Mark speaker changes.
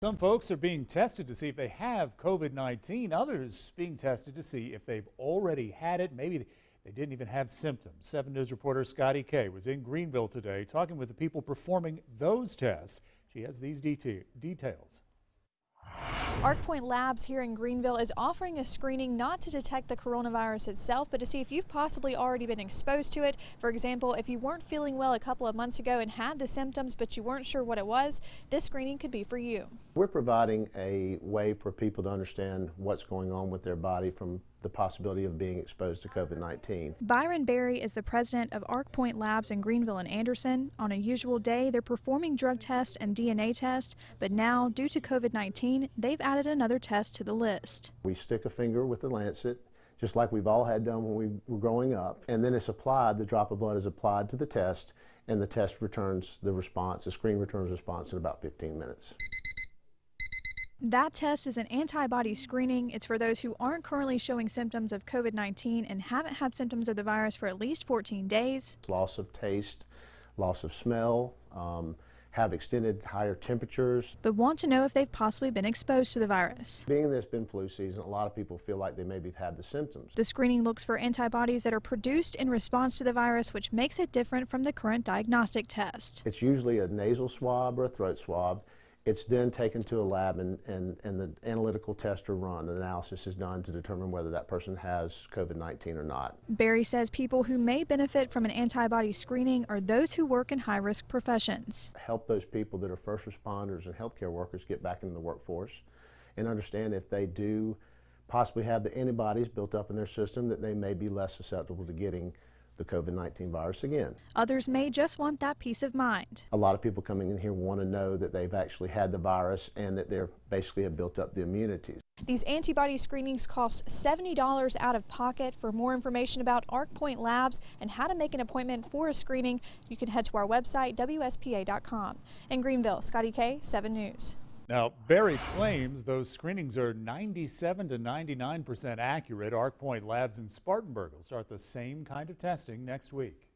Speaker 1: Some folks are being tested to see if they have COVID-19. Others being tested to see if they've already had it. Maybe they didn't even have symptoms. 7 News reporter Scotty Kay was in Greenville today talking with the people performing those tests. She has these details.
Speaker 2: ArcPoint Labs here in Greenville is offering a screening not to detect the coronavirus itself, but to see if you've possibly already been exposed to it. For example, if you weren't feeling well a couple of months ago and had the symptoms, but you weren't sure what it was, this screening could be for you.
Speaker 3: We're providing a way for people to understand what's going on with their body from the possibility of being exposed to COVID-19.
Speaker 2: Byron Berry is the president of ArcPoint Labs in Greenville and Anderson. On a usual day, they're performing drug tests and DNA tests, but now, due to COVID-19, they've added another test to the list.
Speaker 3: We stick a finger with the lancet, just like we've all had done when we were growing up, and then it's applied, the drop of blood is applied to the test, and the test returns the response, the screen returns response in about 15 minutes.
Speaker 2: That test is an antibody screening. It's for those who aren't currently showing symptoms of COVID-19 and haven't had symptoms of the virus for at least 14 days.
Speaker 3: Loss of taste, loss of smell, have extended higher temperatures.
Speaker 2: But want to know if they've possibly been exposed to the virus.
Speaker 3: Being that it's been flu season, a lot of people feel like they maybe have had the symptoms.
Speaker 2: The screening looks for antibodies that are produced in response to the virus, which makes it different from the current diagnostic test.
Speaker 3: It's usually a nasal swab or a throat swab. It's then taken to a lab and the analytical tests are run. An analysis is done to determine whether that person has COVID-19 or not.
Speaker 2: Berry says people who may benefit from an antibody screening are those who work in high-risk professions.
Speaker 3: Help those people that are first responders and healthcare workers get back into the workforce and understand if they do possibly have the antibodies built up in their system that they may be less susceptible to getting the COVID-19 virus again.
Speaker 2: Others may just want that peace of mind.
Speaker 3: A lot of people coming in here want to know that they've actually had the virus and that they're basically have built up the immunity.
Speaker 2: These antibody screenings cost $70 out of pocket. For more information about ArcPoint Labs and how to make an appointment for a screening, you can head to our website, WSPA.com. In Greenville, Scotty Kay, 7 News.
Speaker 1: Now, Berry claims those screenings are 97 to 99% accurate. ArcPoint Labs in Spartanburg will start the same kind of testing next week.